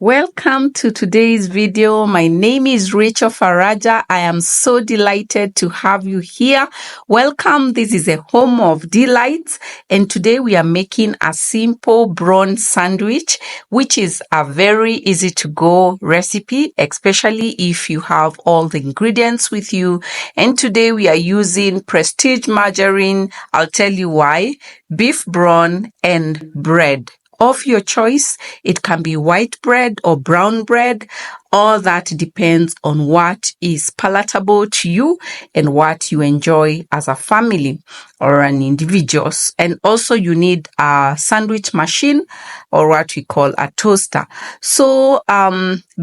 Welcome to today's video. My name is Rachel Faraja. I am so delighted to have you here. Welcome. This is a home of delights, and today we are making a simple brawn sandwich, which is a very easy to go recipe, especially if you have all the ingredients with you. And today we are using Prestige margarine. I'll tell you why. Beef brawn and bread of your choice. It can be white bread or brown bread. All that depends on what is palatable to you and what you enjoy as a family or an individual. And also you need a sandwich machine or what we call a toaster. So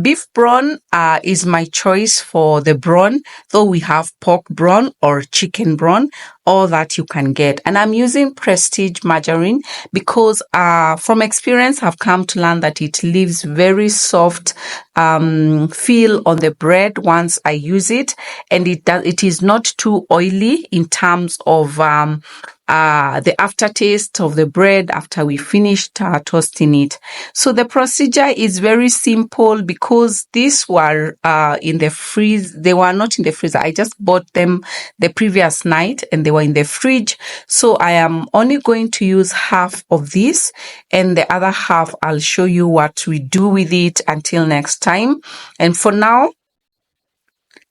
beef brawn is my choice for the brawn, though we have pork brawn or chicken brawn, all that you can get. And I'm using Prestige margarine because from experience I've come to learn that it leaves very soft feel on the bread once I use it, and it is not too oily in terms of the aftertaste of the bread after we finished toasting it. So the procedure is very simple because these were in the freeze. They were not in the freezer. I just bought them the previous night and they were in the fridge. So I am only going to use half of this, and the other half I'll show you what we do with it until next time. And for now,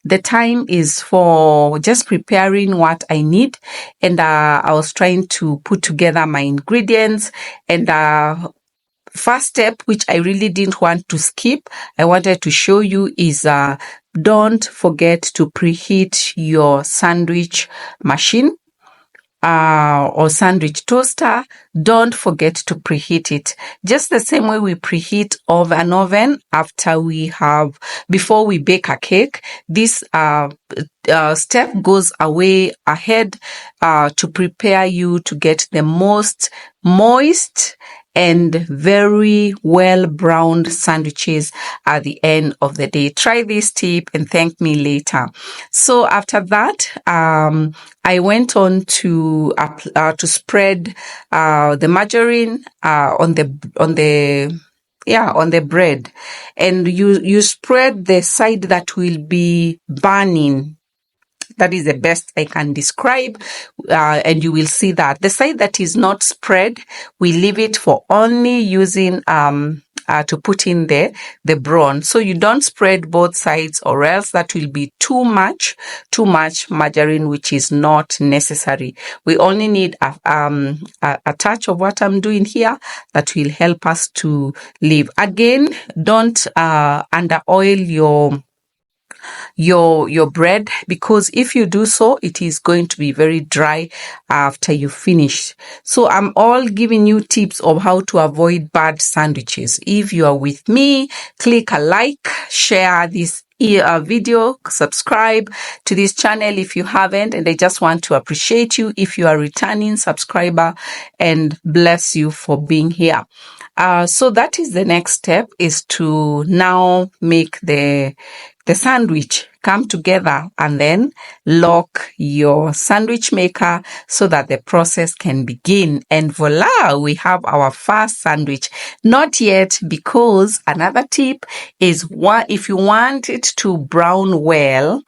the time is for just preparing what I need, and I was trying to put together my ingredients. And first step, which I really didn't want to skip, I wanted to show you is don't forget to preheat your sandwich machine or sandwich toaster. Don't forget to preheat it. Just the same way we preheat an oven before we bake a cake. This step goes away ahead to prepare you to get the most moist and very well browned sandwiches at the end of the day. Try this tip and thank me later. So after that, I went on to spread the margarine on the bread, and you spread the side that will be burning. That is the best I can describe, and you will see that the side that is not spread, we leave it for only using to put in the brawn. So you don't spread both sides, or else that will be too much margarine, which is not necessary. We only need a touch of what I'm doing here that will help us to leave. Again, don't under oil your bread, because if you do so, it is going to be very dry after you finish. So I'm all giving you tips of how to avoid bad sandwiches. If you are with me, click a like, share this video, subscribe to this channel if you haven't, and I just want to appreciate you if you are a returning subscriber, and bless you for being here. So that is the next step, is to now make the sandwich come together, and then lock your sandwich maker so that the process can begin. And voila, we have our first sandwich. Not yet, because another tip is if you want it to brown well,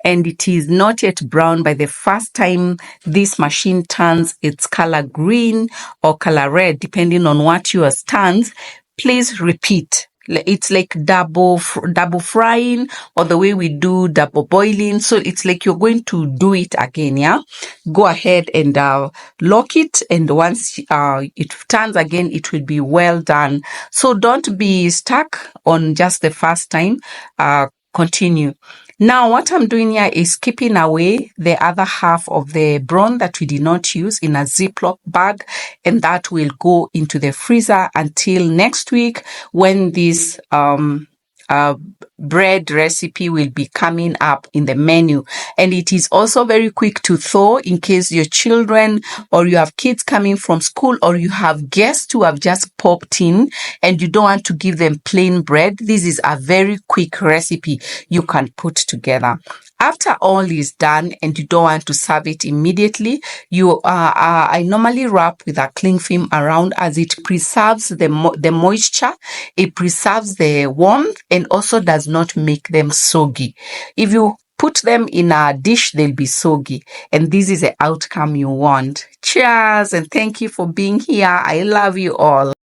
and it is not yet brown by the first time this machine turns its color green or color red, depending on what yours turns, please repeat. It's like double frying, or the way we do double boiling. So it's like you're going to do it again. Yeah, go ahead and lock it, and once it turns again, it will be well done. So don't be stuck on just the first time. Continue. Now, what I'm doing here is keeping away the other half of the brawn that we did not use in a Ziploc bag, and that will go into the freezer until next week, when this bread recipe will be coming up in the menu. And it is also very quick to thaw in case your children or you have kids coming from school or you have guests who have just popped in and you don't want to give them plain bread. This is a very quick recipe you can put together. After all is done and you don't want to serve it immediately, I normally wrap with a cling film around, as it preserves the moisture, it preserves the warmth, and also does not make them soggy. If you put them in a dish, they'll be soggy, and this is the outcome you want. Cheers, and thank you for being here. I love you all.